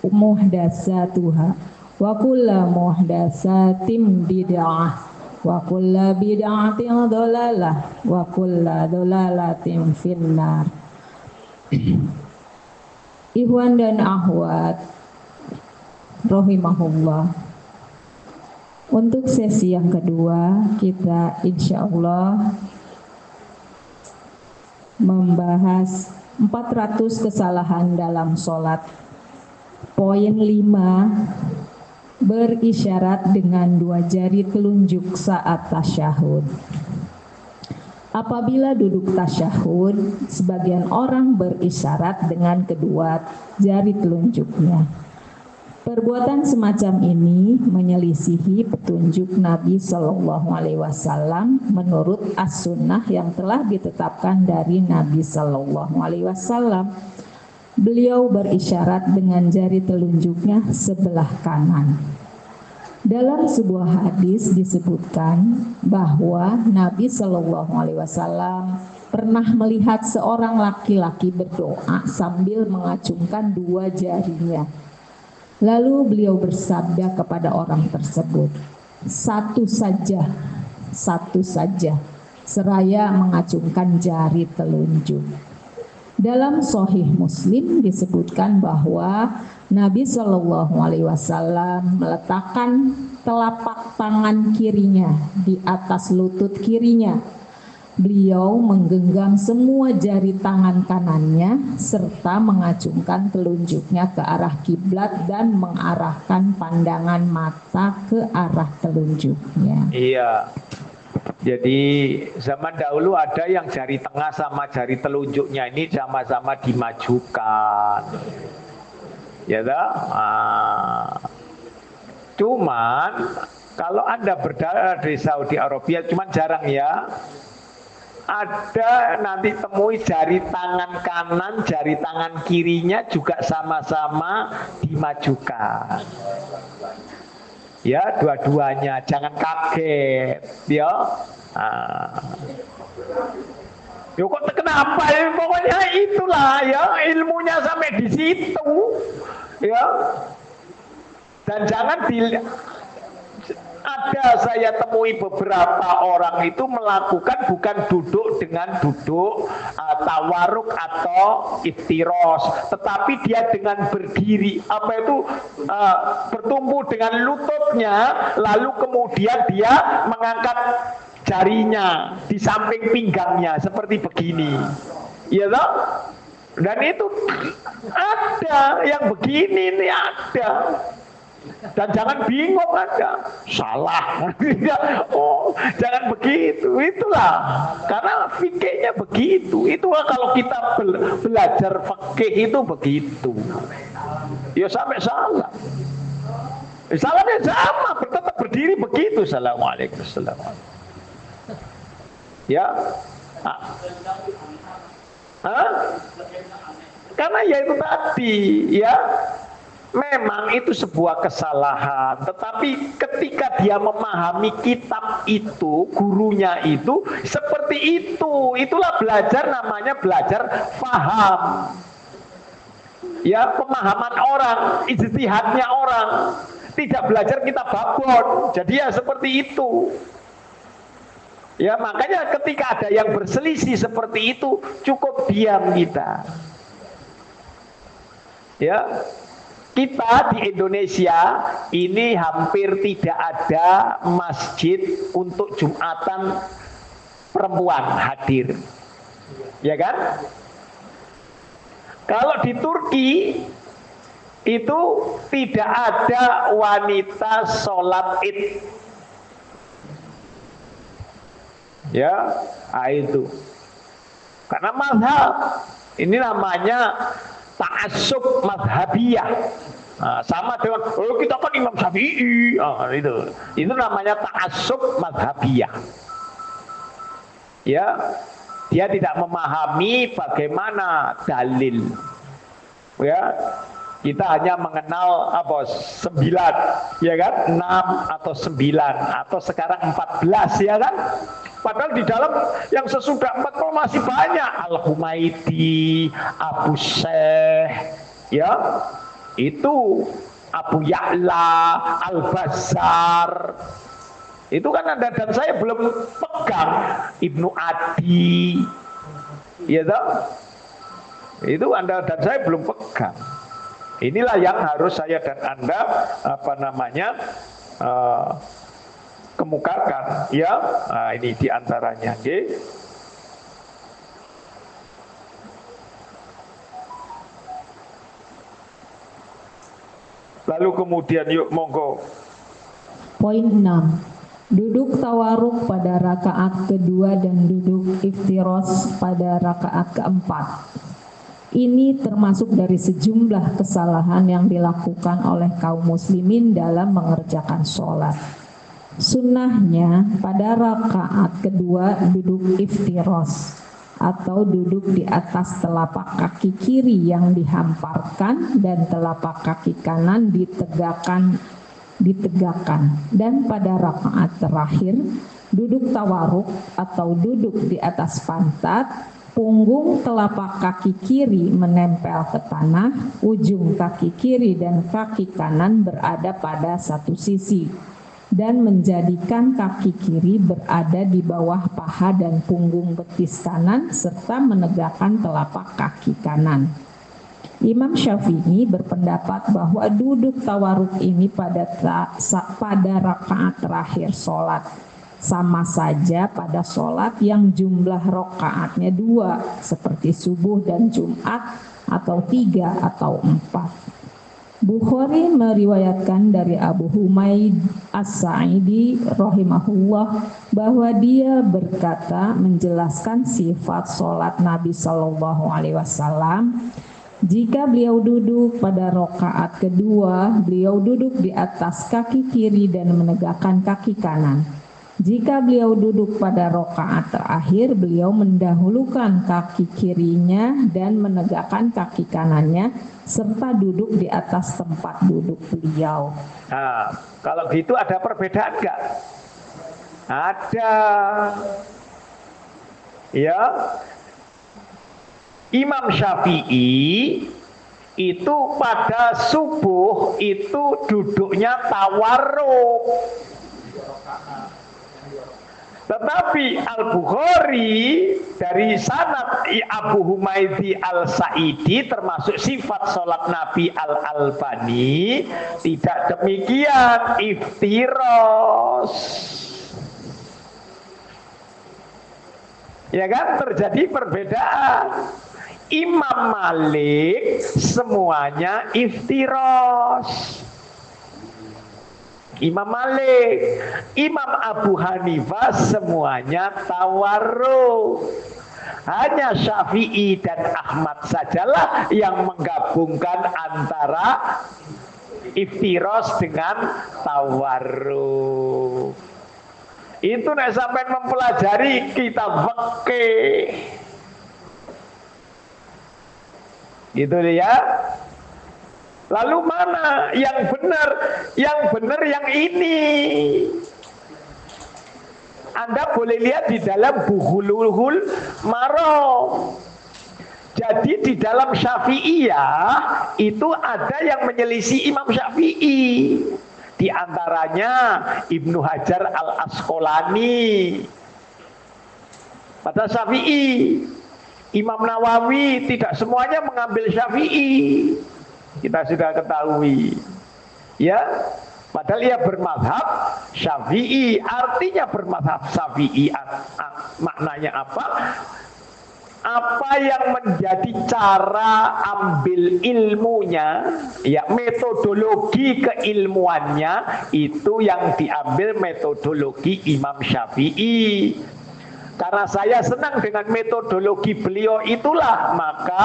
muhdatsatuha wa kullu muhdatsatin bid'ah wa kullu bid'atin dhalalah wa kullu dhalalatin finnar. Ikhwan dan akhwat rahimahullah, untuk sesi yang kedua kita insya Allah membahas 400 kesalahan dalam sholat. Poin 5, berisyarat dengan 2 jari telunjuk saat tasyahud. Apabila duduk tasyahud, sebagian orang berisyarat dengan kedua jari telunjuknya. Perbuatan semacam ini menyelisihi petunjuk Nabi Shallallahu Alaihi Wasallam menurut as-sunnah yang telah ditetapkan dari Nabi Shallallahu Alaihi Wasallam. Beliau berisyarat dengan jari telunjuknya sebelah kanan. Dalam sebuah hadis disebutkan bahwa Nabi Shallallahu Alaihi Wasallam pernah melihat seorang laki-laki berdoa sambil mengacungkan 2 jarinya. Lalu beliau bersabda kepada orang tersebut, satu saja, seraya mengacungkan jari telunjuk. Dalam Sahih Muslim disebutkan bahwa Nabi Shallallahu Alaihi Wasallam meletakkan telapak tangan kirinya di atas lutut kirinya. Beliau menggenggam semua jari tangan kanannya serta mengacungkan telunjuknya ke arah kiblat dan mengarahkan pandangan mata ke arah telunjuknya. Iya. Jadi zaman dahulu ada yang jari tengah sama jari telunjuknya ini sama-sama dimajukan. Ya dah. Cuman kalau Anda berada di Saudi Arabia, cuman jarang ya. Ada nanti temui jari tangan kanan, jari tangan kirinya juga sama-sama dimajukan. Ya, dua-duanya, jangan kaget, ya. Yo kok kenapa? Pokoknya itulah ya, ilmunya sampai di situ, ya. Dan jangan ada saya temui beberapa orang itu melakukan bukan duduk dengan duduk tawaruk atau iftiros, tetapi dia dengan berdiri, bertumpu dengan lututnya, lalu kemudian dia mengangkat jarinya di samping pinggangnya seperti begini, ya toh? Dan itu ada yang begini nih ada. Dan jangan bingung Anda, salah. Oh, jangan begitu. Itulah karena fikihnya begitu. Itulah kalau kita belajar fikih itu begitu. Ya sampai salah. Salahnya sama, tetap berdiri begitu. Assalamualaikum. Ya. Karena ya itu tadi, ya. Memang itu sebuah kesalahan, tetapi ketika dia memahami kitab itu, gurunya itu seperti itu, itulah belajar, namanya belajar faham. Ya, pemahaman orang, ijtihadnya orang, tidak belajar kitab babon. Jadi ya seperti itu. Ya, makanya ketika ada yang berselisih seperti itu, cukup diam kita. Ya. Kita di Indonesia ini hampir tidak ada masjid untuk Jumatan perempuan hadir, ya kan? Kalau di Turki itu tidak ada wanita sholat Id, ya, itu karena mazhab ini namanya ta'assub madhabiyah. Sama dengan kita kan Imam Syafi'i, itu namanya ta'assub madhabiyah. Ya, dia tidak memahami bagaimana dalil. Ya, kita hanya mengenal 9, ya kan? 6 atau 9 atau sekarang 14, ya kan? Padahal di dalam yang sesudah 40 masih banyak. Al-Humaidi, Abu Syekh, Ya, itu Abu Ya'la, Al-Bazzar. Itu kan Anda dan saya belum pegang. Ibnu Adi. Ya toh? Itu Anda dan saya belum pegang. Inilah yang harus saya dan Anda kemukakan, ya. Nah, ini diantaranya, okay. Lalu kemudian yuk monggo. Poin 6. Duduk tawaruk pada rakaat kedua dan duduk iftiros pada rakaat keempat. Ini termasuk dari sejumlah kesalahan yang dilakukan oleh kaum muslimin dalam mengerjakan sholat. Sunnahnya pada rakaat kedua duduk iftiros atau duduk di atas telapak kaki kiri yang dihamparkan dan telapak kaki kanan ditegakkan, dan pada rakaat terakhir duduk tawaruk atau duduk di atas pantat, punggung telapak kaki kiri menempel ke tanah, ujung kaki kiri dan kaki kanan berada pada satu sisi, dan menjadikan kaki kiri berada di bawah paha dan punggung betis kanan, serta menegakkan telapak kaki kanan. Imam Syafi'i berpendapat bahwa duduk tawaruk ini pada rakaat terakhir sholat sama saja pada sholat yang jumlah rakaatnya 2 seperti subuh dan Jumat, atau 3 atau 4. Bukhari meriwayatkan dari Abu Humaid As-Sa'idi rahimahullah bahwa dia berkata menjelaskan sifat sholat Nabi Shallallahu Alaihi Wasallam. Jika beliau duduk pada rakaat kedua, beliau duduk di atas kaki kiri dan menegakkan kaki kanan. Jika beliau duduk pada rakaat terakhir, beliau mendahulukan kaki kirinya dan menegakkan kaki kanannya, serta duduk di atas tempat duduk beliau. Nah, kalau gitu ada perbedaan nggak? Ada. Ya. Imam Syafi'i itu pada subuh itu duduknya tawarruk. Tetapi Al-Bukhari dari sanad Abu Humaidi Al-Sa'idi termasuk sifat sholat Nabi Al-Albani tidak demikian, iftiros. Ya kan, terjadi perbedaan. Imam Malik semuanya iftiros. Imam Malik, Imam Abu Hanifah semuanya tawarruk. Hanya Syafi'i dan Ahmad sajalah yang menggabungkan antara iftiros dengan tawarruk. Itu nek sampai mempelajari kitab fikih. Gitu ya. Lalu mana yang benar? Yang benar yang ini. Anda boleh lihat di dalam Bulughul Maram. Jadi di dalam Syafi'iyah itu ada yang menyelisih Imam Syafi'i. Di antaranya Ibnu Hajar Al-Asqalani. Pada Syafi'i, Imam Nawawi tidak semuanya mengambil Syafi'i. Kita sudah ketahui. Ya, padahal ia bermadhab Syafi'i. Artinya bermadhab Syafi'i maknanya apa? Apa yang menjadi cara ambil ilmunya, ya metodologi keilmuannya, itu yang diambil metodologi Imam Syafi'i. Karena saya senang dengan metodologi beliau itulah, maka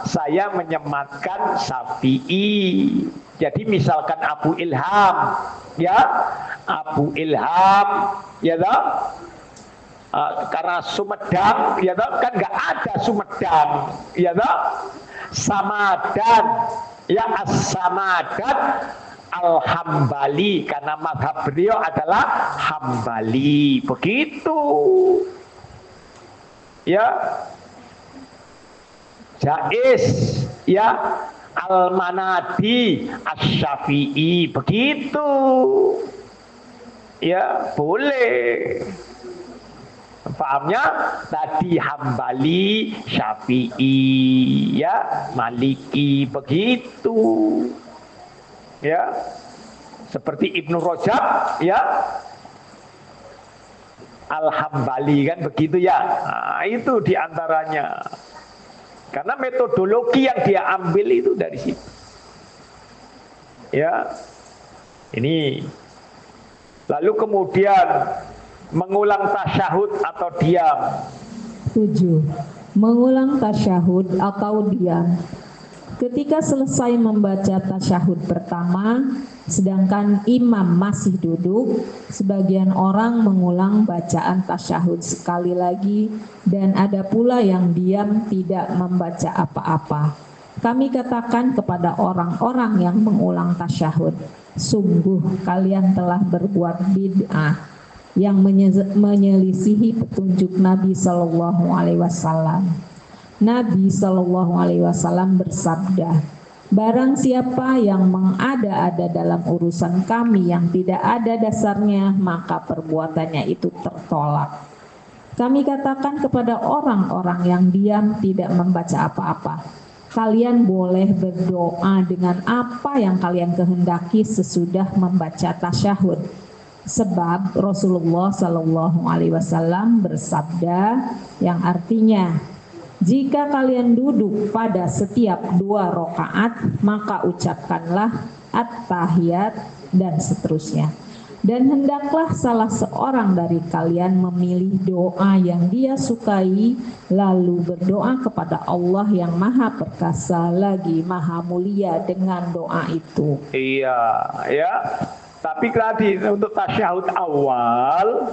saya menyematkan Syafi'i. Jadi misalkan Abu Ilham, ya Abu Ilham, ya toh, karena Sumedang, ya toh, kan nggak ada Sumedang, ya toh, Samadan, ya As-Samadan Al-Hambali, karena mazhab beliau adalah Hambali, begitu. Ya, Jais, ya Al-Manadi Asy-Syafi'i, begitu. Ya, boleh. Pahamnya tadi Hambali, Syafi'i, ya, Maliki, begitu. Ya. Seperti Ibnu Rajab, ya. Al-Hambali kan begitu ya. Nah, itu diantaranya. Karena metodologi yang dia ambil itu dari situ. Ya. Ini. Lalu kemudian mengulang tasyahud atau diam. 7. Mengulang tasyahud atau diam. Ketika selesai membaca tasyahud pertama, sedangkan imam masih duduk, sebagian orang mengulang bacaan tasyahud sekali lagi, dan ada pula yang diam tidak membaca apa-apa. Kami katakan kepada orang-orang yang mengulang tasyahud, sungguh kalian telah berbuat bid'ah yang menyelisihi petunjuk Nabi Shallallahu Alaihi Wasallam. Nabi Shallallahu Alaihi Wasallam bersabda, barang siapa yang mengada-ada dalam urusan kami yang tidak ada dasarnya, maka perbuatannya itu tertolak. Kami katakan kepada orang-orang yang diam tidak membaca apa-apa, kalian boleh berdoa dengan apa yang kalian kehendaki sesudah membaca tasyahud. Sebab Rasulullah Shallallahu Alaihi Wasallam bersabda yang artinya, jika kalian duduk pada setiap 2 rakaat, maka ucapkanlah at-tahiyat dan seterusnya. Dan hendaklah salah seorang dari kalian memilih doa yang dia sukai, lalu berdoa kepada Allah yang Maha Perkasa lagi Maha Mulia dengan doa itu. Iya, ya. Tapi tadi untuk tasyahud awal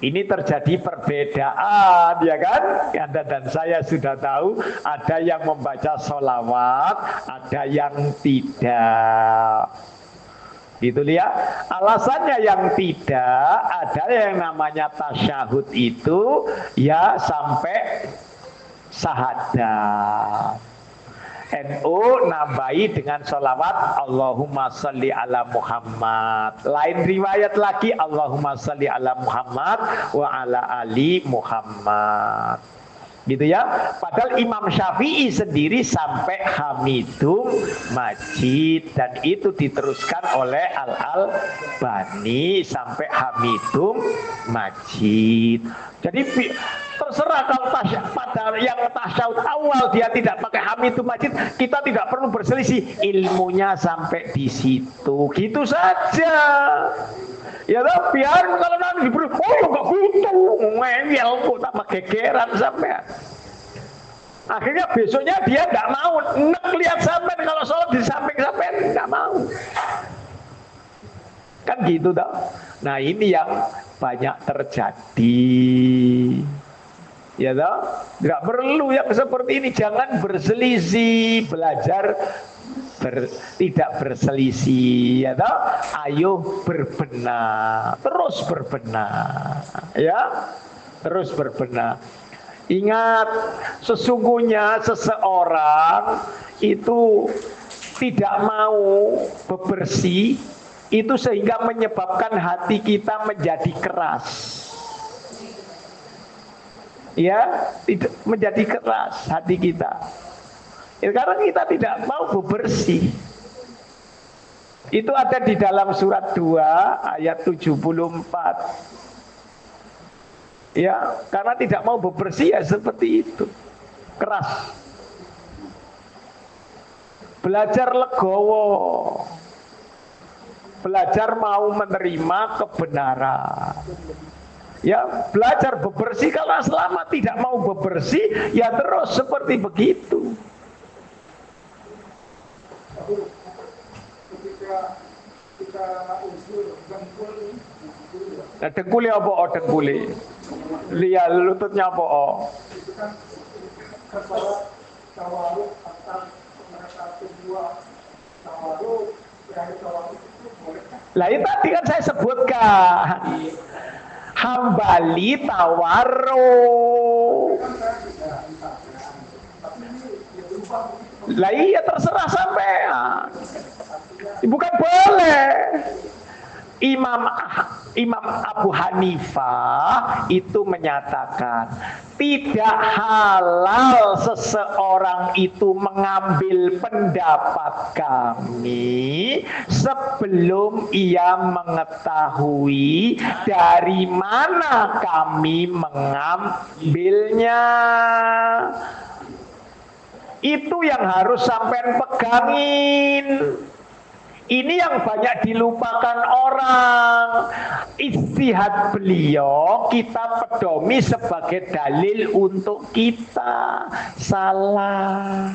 ini terjadi perbedaan, ya kan? Anda dan saya sudah tahu, ada yang membaca sholawat, ada yang tidak. Gitu ya. Alasannya yang tidak, ada yang namanya tasyahud itu ya sampai syahadat. NU nambahi dengan sholawat Allahumma sholli ala Muhammad. Lain riwayat lagi Allahumma sholli ala Muhammad wa ala ali Muhammad. Gitu ya. Padahal Imam Syafi'i sendiri sampai Hamidum Majid, dan itu diteruskan oleh Al-Albani sampai Hamidum Majid. Jadi terserah kalau pada yang tasyahud awal dia tidak pakai Hamidum Majid, kita tidak perlu berselisih, ilmunya sampai di situ. Gitu saja. Ya toh, biar kalau nanti diberi, oh ya gak gitu, ngeyel kok tambah gegeran sampean. Akhirnya besoknya dia nggak mau nek lihat sampean kalau sholat di samping sampean, nggak mau. Kan gitu toh. Nah ini yang banyak terjadi. Ya toh, nggak perlu yang seperti ini, jangan berselisih, belajar tidak berselisih, ya toh? Ayo berbenah, terus berbenah, ya, terus berbenah. Ingat, sesungguhnya seseorang itu tidak mau bebersih, itu sehingga menyebabkan hati kita menjadi keras. Ya, menjadi keras hati kita. Ya, karena kita tidak mau bebersih. Itu ada di dalam surat 2 ayat 74. Ya, karena tidak mau bebersih ya seperti itu. Keras. Belajar legowo. Belajar mau menerima kebenaran. Ya, belajar bebersih. Kalau selama tidak mau bebersih, ya terus seperti begitu. Ketika kita usul dengkul, nah, dengkul apa? Oh, dengkul. Lihat lututnya apa? Oh. Itu kan kepala tawaruk atas mereka kedua tawaruk, dari tawaruk itu boleh kan? Lah itu tadi kan saya sebutkan. Hambali tawaruk. Tapi ini ya lupa begitu. Lah iya terserah sampean. Bukan boleh. Imam Abu Hanifah itu menyatakan tidak halal seseorang itu mengambil pendapat kami sebelum ia mengetahui dari mana kami mengambilnya. Itu yang harus sampean pegangin. Ini yang banyak dilupakan orang. Ijtihad beliau kita pedomi sebagai dalil untuk kita. Salah.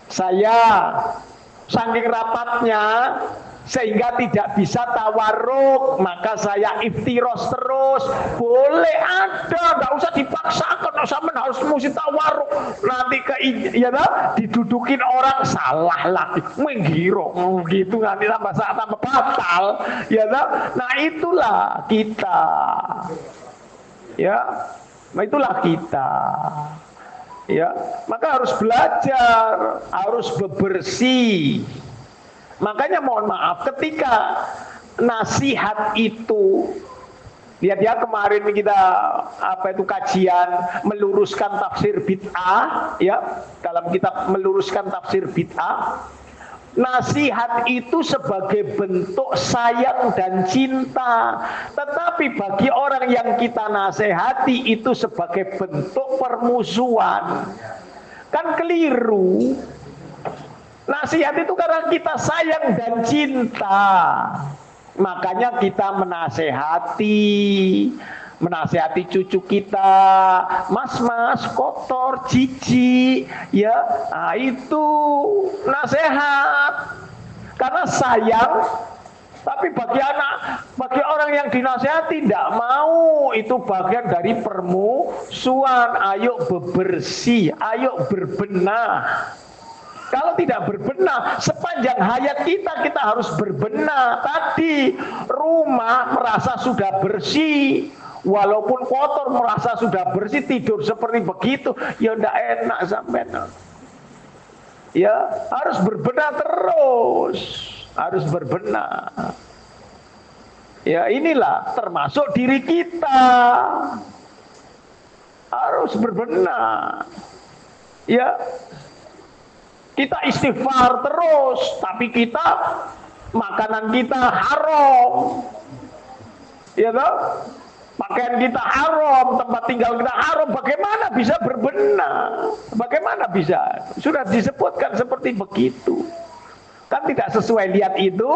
Saya saking rapatnya sehingga tidak bisa tawarruk, maka saya iftiros terus. Boleh ada, nggak usah dipaksakan, sama harus mesti tawarruk. Nanti didudukin orang salah lagi, menggiro gitu, nanti tambah batal, Nah itulah kita, itulah kita. Maka harus belajar, harus bebersih. Makanya mohon maaf ketika nasihat itu, lihat ya kemarin kita kajian meluruskan tafsir bid'ah, dalam kitab meluruskan tafsir bid'ah. Nasihat itu sebagai bentuk sayang dan cinta, tetapi bagi orang yang kita nasihati itu sebagai bentuk permusuhan. Kan keliru. Nasihat itu karena kita sayang dan cinta, makanya kita menasehati cucu kita, mas kotor, jijik, itu nasihat karena sayang. Tapi bagi orang yang dinasehati tidak mau, itu bagian dari permusuhan. Ayo bebersih, ayo berbenah. Kalau tidak berbenah, sepanjang hayat kita harus berbenah. Tadi rumah merasa sudah bersih, walaupun kotor merasa sudah bersih, tidur seperti begitu, tidak enak sampai. Harus berbenah terus, harus berbenah. Inilah termasuk diri kita, harus berbenah. Kita istighfar terus, tapi makanan kita haram, pakaian kita haram, tempat tinggal kita haram. Bagaimana bisa berbenah? Bagaimana bisa? Sudah disebutkan seperti begitu. Kan tidak sesuai. Lihat itu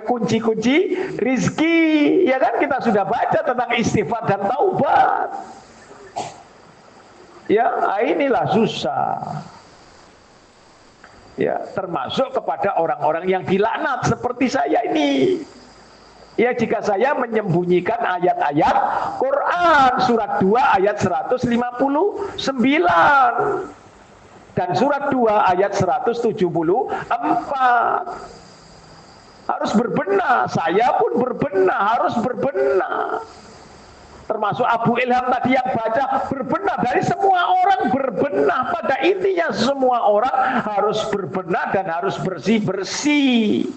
kunci-kunci rizki, kita sudah baca tentang istighfar dan taubat. Inilah susah. Termasuk kepada orang-orang yang dilaknat seperti saya ini. Jika saya menyembunyikan ayat-ayat Quran surat 2 ayat 159 dan surat 2 ayat 174. Harus berbenah, saya pun berbenah, harus berbenah. Termasuk Abu Ilham tadi yang baca, berbenah. Dari semua orang berbenah. Pada intinya semua orang harus berbenah dan harus bersih-bersih.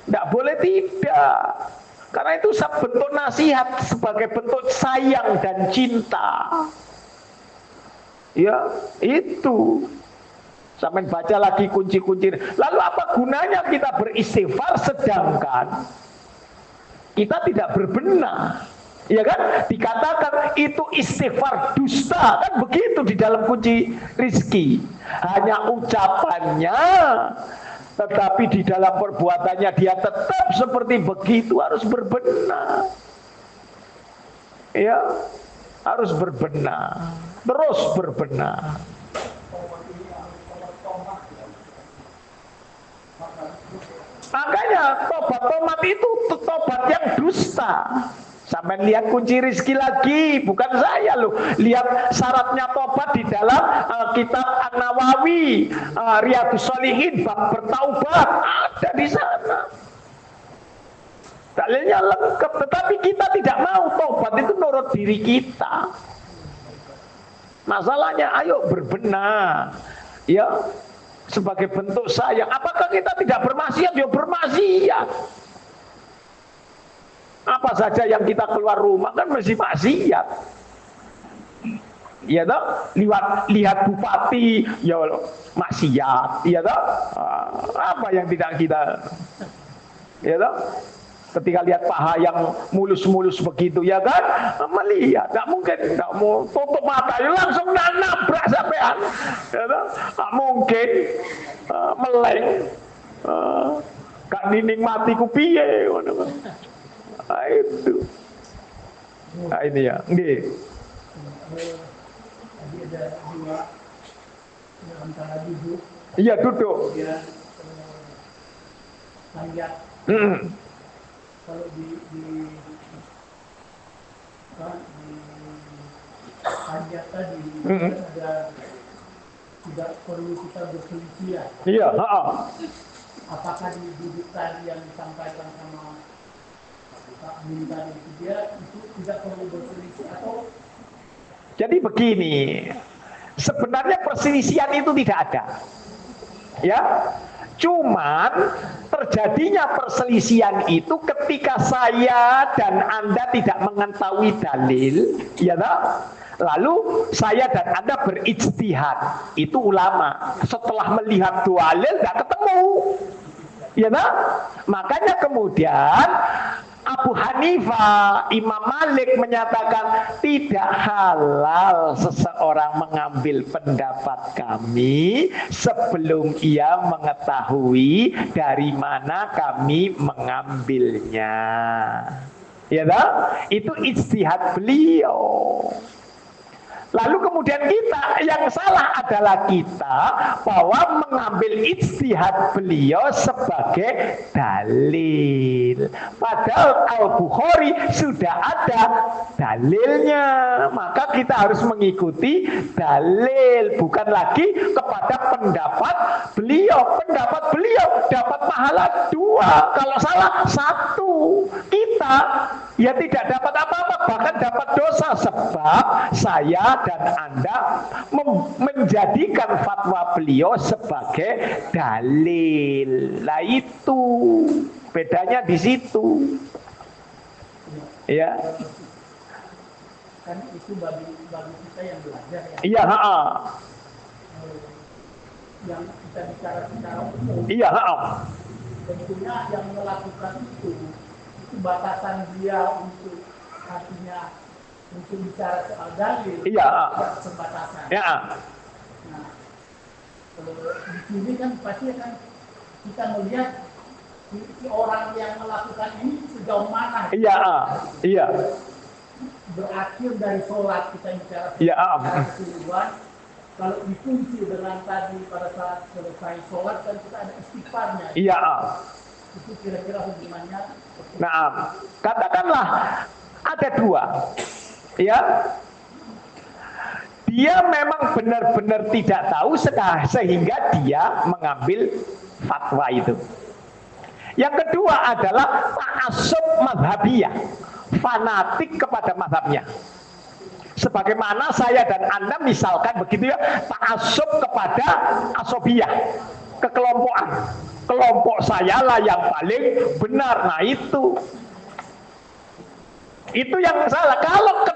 Tidak boleh tidak. Karena itu bentuk nasihat sebagai bentuk sayang dan cinta. Itu. Sampai baca lagi kunci-kunci. Lalu apa gunanya kita beristighfar sedangkan kita tidak berbenah? Dikatakan itu istighfar dusta, kan begitu di dalam kunci rizki. Hanya ucapannya, tetapi di dalam perbuatannya dia tetap seperti begitu. Harus berbenah, harus berbenah, terus berbenah. Makanya tobat itu tobat yang dusta. Sampai lihat kunci rizki lagi, bukan saya loh. Lihat syaratnya tobat di dalam kitab An-Nawawi, Riyadhus Shalihin, bab bertaubat, ada di sana. Dalilnya lengkap, tetapi kita tidak mau. Tobat itu menurut diri kita. Masalahnya ayo berbenah. Ya, sebagai bentuk sayang. Apakah kita tidak bermaksiat? Ya bermaksiat. Apa saja yang kita keluar rumah kan mesti maksiat. Ya toh, lihat bupati ya maksiat. Ya toh, apa yang tidak kita, ya toh, ketika lihat paha yang mulus-mulus begitu, ya kan, melihat, nggak mungkin, nggak mau tutup mata, ya langsung nabrak sampean, ya toh, nggak mungkin meleng, gak dinikmati ku piye, nah, itu, nah ini ya, nggih. Tadi ada dua antara duduk. Iya duduk. Kemudian tanjak. Kalau di tanjak tadi ada tidak perlu kita berselisih. Iya. Apakah di duduk tadi yang disampaikan sama Pak Amin tadi itu tidak perlu berselisih atau? Jadi begini, sebenarnya perselisihan itu tidak ada, ya. Cuman terjadinya perselisihan itu ketika saya dan Anda tidak mengetahui dalil, ya toh? Lalu saya dan Anda berijtihad, itu ulama. Setelah melihat dalil nggak ketemu, ya toh? Makanya kemudian Abu Hanifah, Imam Malik menyatakan tidak halal seseorang mengambil pendapat kami sebelum ia mengetahui dari mana kami mengambilnya. Ya toh? Itu ijtihad beliau. Lalu kemudian kita, yang salah adalah kita bahwa mengambil ijtihad beliau sebagai dalil. Padahal Al-Bukhari sudah ada dalilnya. Maka kita harus mengikuti dalil, bukan lagi kepada pendapat beliau. Pendapat beliau dapat pahala 2, kalau salah 1. Kita ya tidak dapat apa-apa, bahkan dapat dosa, sebab saya dan Anda menjadikan fatwa beliau sebagai dalil. Nah itu bedanya di situ, ya. Kan itu bagi kita yang belajar ya. Iya, yang kita bicara secara umum. Iya, Tentunya yang melakukan itu batasan dia untuk artinya untuk bicara soal dalil. Iya. Pembatasan. Ya. Nah, di sini kan pasti kan kita melihat si orang yang melakukan ini sejauh mana. Iya. Iya. Berakhir dari sholat kita bicara. Iya. Keseluruhan. Kalau dikunci dengan tadi pada saat selesai sholat kan kita ada istighfarnya. Iya. Itu kira-kira hubungannya. Nah, katakanlah ada 2, ya. Dia memang benar-benar tidak tahu sehingga dia mengambil fatwa itu. Yang kedua adalah ta'assub mazhabiyah, fanatik kepada mazhabnya. Sebagaimana saya dan Anda misalkan begitu ya, ta'assub kepada asobiyah, kekelompokan. Kelompok saya lah yang paling benar. Nah itu yang salah. Kalau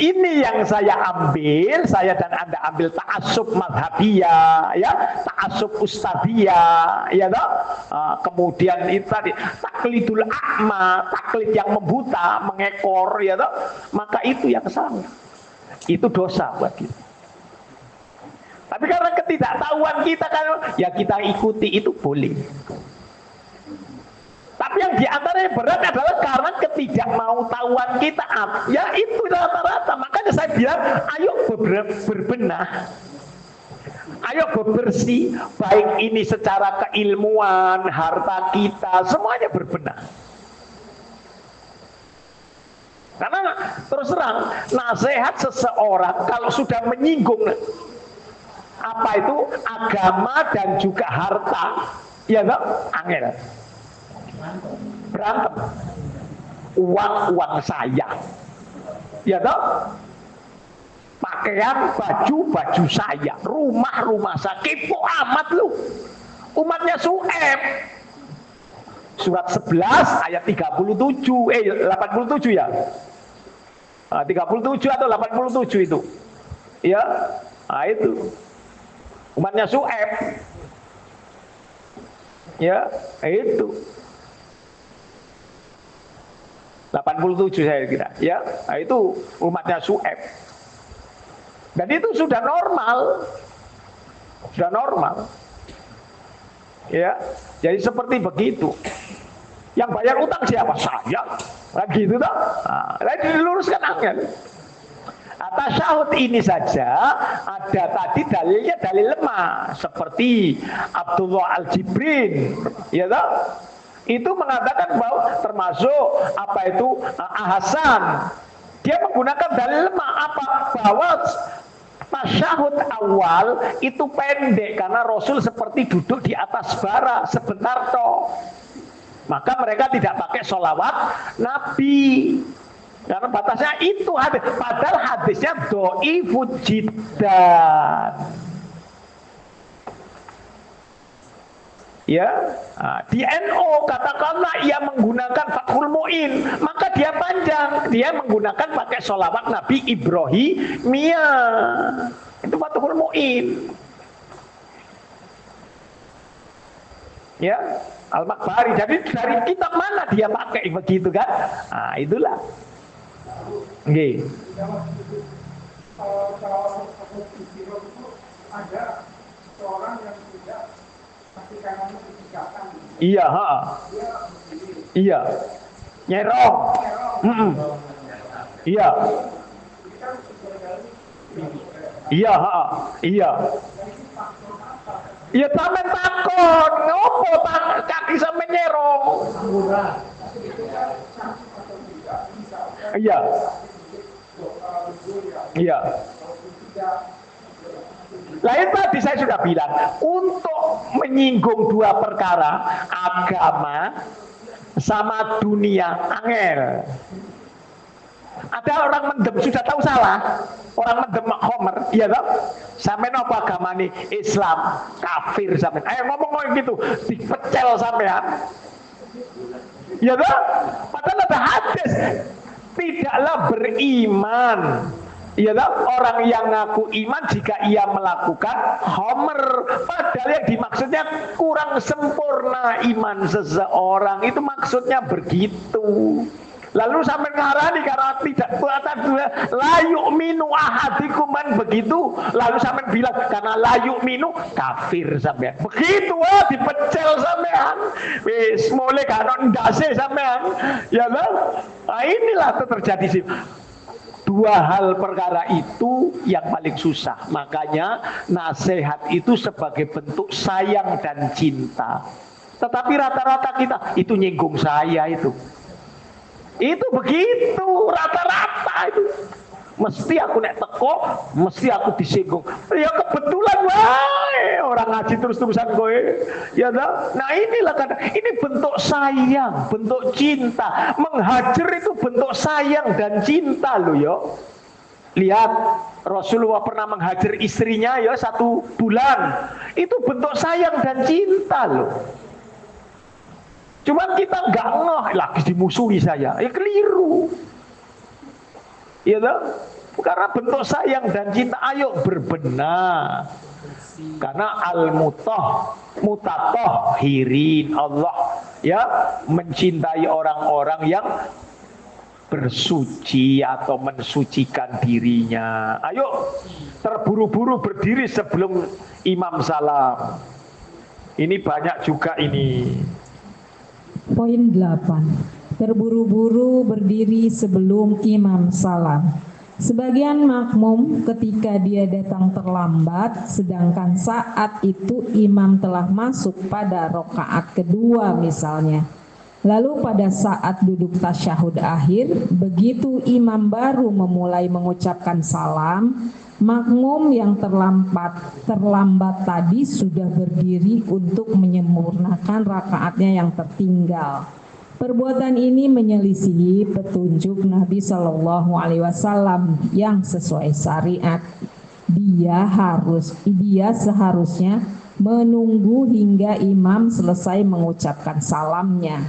ini yang saya ambil, saya dan Anda ambil ta'assub madhabiyah, ya, ta'assub ustadiyah, ya toh? Kemudian itu tadi taklidul a'ma, taklid yang membuta, mengekor, ya toh? Maka itu yang salah. Itu dosa buat kita. Tapi karena ketidaktahuan kita kan, ya kita ikuti, itu boleh. Tapi yang diantaranya berat adalah karena ketidakmautawan kita. Ya itu rata-rata. Makanya saya bilang, ayo berbenah. Ayo bebersih. Baik ini secara keilmuan, harta kita, semuanya berbenah. Karena terus terang, nasihat seseorang kalau sudah menyinggung apa itu agama dan juga harta, ya enggak, angel. Berantem. Uang saya. Ya toh? pakaian, baju saya, rumah saya. Kepo amat lu. Umatnya Syuaib. Surat 11 ayat 87 ya. 37 atau 87 itu. Ya. Nah, itu. Umatnya Syuaib. Ya, itu. 87 saya kira, ya. Nah, itu umatnya Syuaib. Dan itu sudah normal. Sudah normal. Ya. Jadi seperti begitu. Yang bayar utang siapa? Saya. Nah, gitu toh. Nah, diluruskan angin. Tasyahud ini saja ada tadi dalilnya dalil lemah seperti Abdullah Al-Jibrin, ya toh? Itu mengatakan bahwa termasuk apa itu Hasan. Dia menggunakan dalil lemah apa? Bahwa tasyahud awal itu pendek karena Rasul seperti duduk di atas bara sebentar toh. Maka mereka tidak pakai sholawat Nabi. Karena batasnya itu hadis. Padahal hadisnya dhaifun jiddan. Ya, di NO katakanlah ia menggunakan Fathul Mu'in, maka dia panjang, dia menggunakan pakai sholawat Nabi Ibrahimiyah. Itu Fathul Mu'in. Ya, Al-Makbari. Jadi dari kitab mana dia pakai begitu kan? Nah, itulah. Nggih. Ada seorang yang tidak kaki kanannya ditegakkan. Iya, iya. Nyerong. Iya. Iya, iya. Ya sampean takon, ngopo kaki sampean nyerong? Iya. Iya. Lain tadi saya sudah bilang, untuk menyinggung dua perkara, agama sama dunia, angel. Ada orang mendem sudah tahu salah, orang mendem khomer, iya toh? Sampean apa agama nih? Islam, kafir sampean. Ayo ngomong gitu, dipecel sampean. Iya toh? Padahal ada hadis, tidaklah beriman. Iya toh? Orang yang ngaku iman jika ia melakukan khomer. Padahal yang dimaksudnya kurang sempurna iman seseorang. Itu maksudnya begitu. Lalu sampai ngarani karena tidak layuk minu ahadikuman begitu. Lalu sampai bilang karena layuk minu kafir sampean. Begitu dipecel sampean. Wis mulai kan ndase sampean. Ya lah. Nah, inilah terjadi sih. Dua hal perkara itu yang paling susah. Makanya nasihat itu sebagai bentuk sayang dan cinta. Tetapi rata-rata kita itu nyinggung saya itu. Itu begitu rata-rata itu. Mesti aku nek teko, mesti aku disinggung. Ya kebetulan wae orang ngaji terus-terusan kowe. Ya dah. Nah inilah kadang ini bentuk sayang, bentuk cinta. Menghajar itu bentuk sayang dan cinta loh yo. Lihat Rasulullah pernah menghajar istrinya ya 1 bulan. Itu bentuk sayang dan cinta loh. Cuman kita nggak ngeh lagi dimusuhi saya, ya keliru. Iya toh? Karena bentuk sayang dan cinta, ayo berbenah. Karena mutatohirin Allah ya mencintai orang-orang yang bersuci atau mensucikan dirinya. Ayo terburu-buru berdiri sebelum imam salam. Ini banyak juga ini. Poin 8. Terburu-buru berdiri sebelum imam salam. Sebagian makmum ketika dia datang terlambat, sedangkan saat itu imam telah masuk pada rakaat kedua misalnya. Lalu pada saat duduk tasyahud akhir, begitu imam baru memulai mengucapkan salam, makmum yang terlambat tadi sudah berdiri untuk menyempurnakan rakaatnya yang tertinggal. Perbuatan ini menyelisihi petunjuk Nabi Shallallahu Alaihi Wasallam yang sesuai syariat. Dia seharusnya menunggu hingga imam selesai mengucapkan salamnya.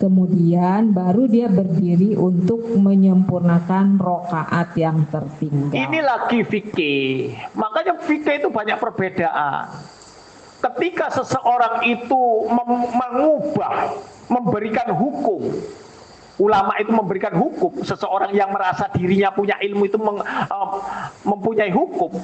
Kemudian baru dia berdiri untuk menyempurnakan rokaat yang tertinggal. Ini lagi fikih. Makanya fikih itu banyak perbedaan. Ketika seseorang itu mengubah, memberikan hukum, ulama itu memberikan hukum, seseorang yang merasa dirinya punya ilmu itu mempunyai hukum.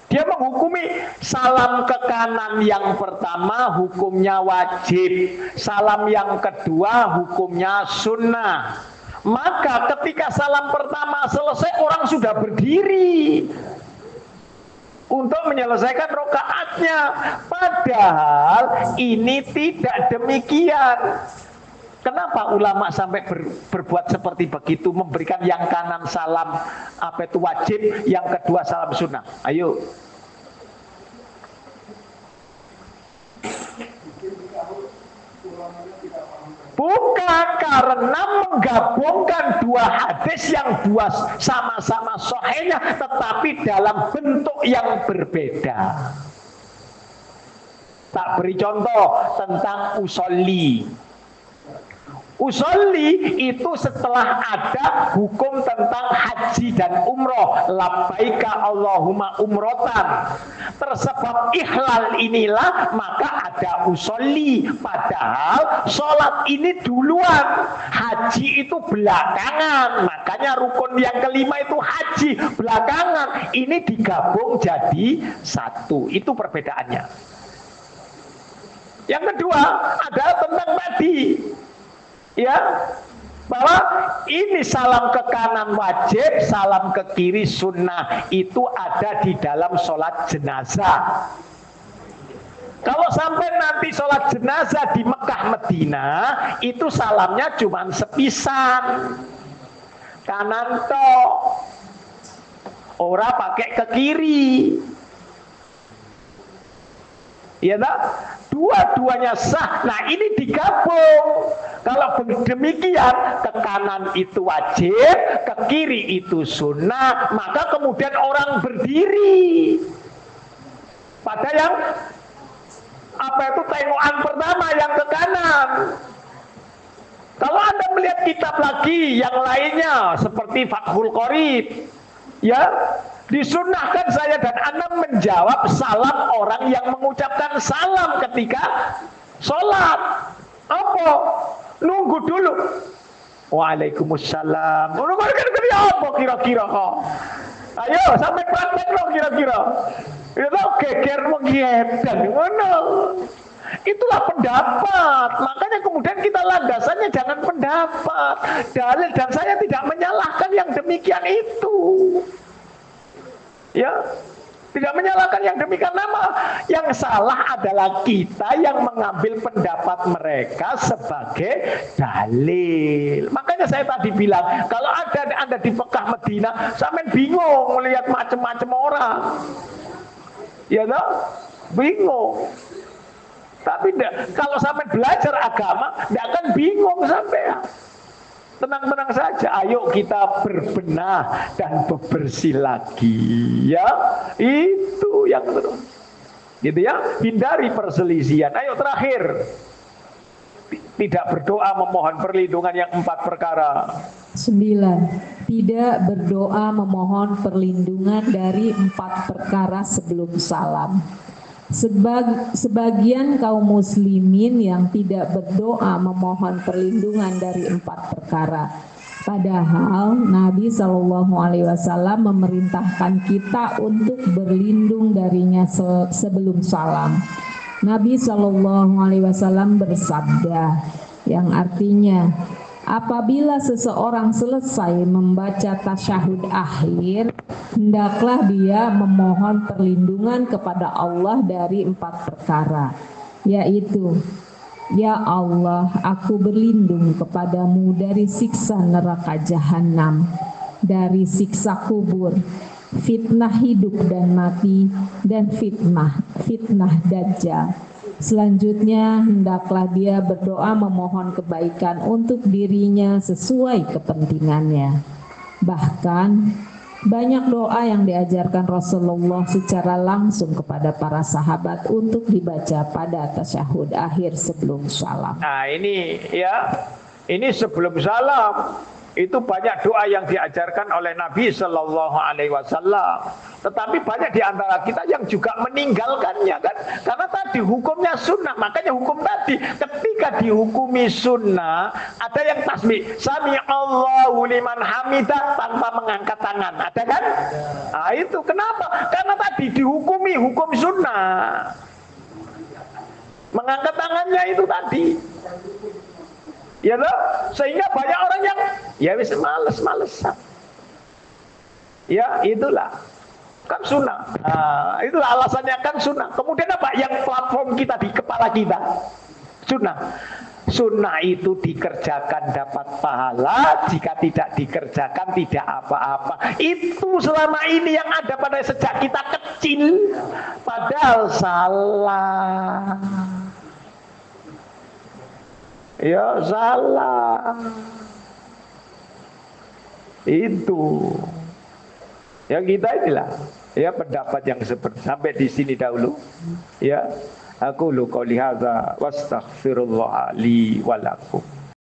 Dia menghukumi salam ke kanan yang pertama hukumnya wajib, salam yang kedua hukumnya sunnah. Maka ketika salam pertama selesai, orang sudah berdiri untuk menyelesaikan rokaatnya. Padahal ini tidak demikian. Kenapa ulama sampai berbuat seperti begitu, memberikan yang kanan salam apa itu wajib, yang kedua salam sunnah? Ayo. Bukan, karena menggabungkan dua hadis yang dua sama-sama sahihnya, tetapi dalam bentuk yang berbeda. Tak beri contoh tentang usolli. Usolli itu setelah ada hukum tentang haji dan umroh, labbaika Allahumma umrotan. Tersebab ihlal inilah maka ada usolli. Padahal sholat ini duluan, haji itu belakangan. Makanya rukun yang kelima itu haji belakangan. Ini digabung jadi satu. Itu perbedaannya. Yang kedua adalah tentang tadi, ya, bahwa ini salam ke kanan wajib, salam ke kiri sunnah, itu ada di dalam sholat jenazah. Kalau sampai nanti sholat jenazah di Mekah Medina, itu salamnya cuma sepisan, kanan tok, ora pakai ke kiri. Ya tak? Dua-duanya sah. Nah ini digabung. Kalau demikian, ke kanan itu wajib, ke kiri itu sunnah, maka kemudian orang berdiri. Pada yang apa itu tengokan pertama yang ke kanan. Kalau Anda melihat kitab lagi yang lainnya seperti Fathul Qorib, ya, disunnahkan saya dan Anda menjawab salam orang yang mengucapkan salam ketika sholat. Apa? Nunggu dulu. Waalaikumsalam. Nunggu apa kira-kira kok? Ayo sampai praktek loh kira-kira. Itu geger menghidang. Mana? Itulah pendapat. Makanya kemudian kita landasannya jangan pendapat, dalil, dan saya tidak menyalahkan yang demikian itu. Ya, tidak menyalahkan yang demikian. Nama yang salah adalah kita yang mengambil pendapat mereka sebagai dalil. Makanya saya tadi bilang, kalau Anda di Mekah Medina, sampai bingung melihat macam-macam orang. Ya toh? Bingung. Tapi kalau sampai belajar agama, tidak akan bingung sampai. Tenang-tenang saja, ayo kita berbenah dan bebersih lagi, ya. Itu yang terus, gitu ya. Hindari perselisihan. Ayo terakhir, tidak berdoa memohon perlindungan yang 4 perkara. 9. Tidak berdoa memohon perlindungan dari 4 perkara sebelum salam. Sebagian kaum muslimin yang tidak berdoa memohon perlindungan dari 4 perkara. Padahal Nabi Shallallahu Alaihi Wasallam memerintahkan kita untuk berlindung darinya sebelum salam. Nabi Shallallahu Alaihi Wasallam bersabda, yang artinya, apabila seseorang selesai membaca tasyahud akhir, hendaklah dia memohon perlindungan kepada Allah dari 4 perkara, yaitu, ya Allah, aku berlindung kepadamu dari siksa neraka jahanam, dari siksa kubur, fitnah hidup dan mati, dan fitnah dajjal. Selanjutnya, hendaklah dia berdoa memohon kebaikan untuk dirinya sesuai kepentingannya. Bahkan, banyak doa yang diajarkan Rasulullah secara langsung kepada para sahabat untuk dibaca pada tasyahud akhir sebelum salam. Nah ini ya, ini sebelum salam. Itu banyak doa yang diajarkan oleh Nabi Shallallahu Alaihi Wasallam. Tetapi banyak di antara kita yang juga meninggalkannya kan, karena tadi hukumnya sunnah. Makanya hukum tadi ketika dihukumi sunnah, ada yang tasbih Sami Allahu liman hamidah tanpa mengangkat tangan, ada kan? Nah itu kenapa? Karena tadi dihukumi hukum sunnah. Mengangkat tangannya itu tadi. Ya loh, sehingga banyak orang yang ya wis males-malesan. Ya itulah kan sunnah. Nah, itulah alasannya kan sunnah. Kemudian apa yang platform kita di kepala kita? Sunnah. Sunnah itu dikerjakan dapat pahala, jika tidak dikerjakan tidak apa-apa. Itu selama ini yang ada pada sejak kita kecil, padahal salah. Ya salah. Itu. Ya kita inilah. Ya pendapat yang seperti sampai di sini dahulu. Ya. Aku lu qouli hadza wastaghfirullah li wa lakum.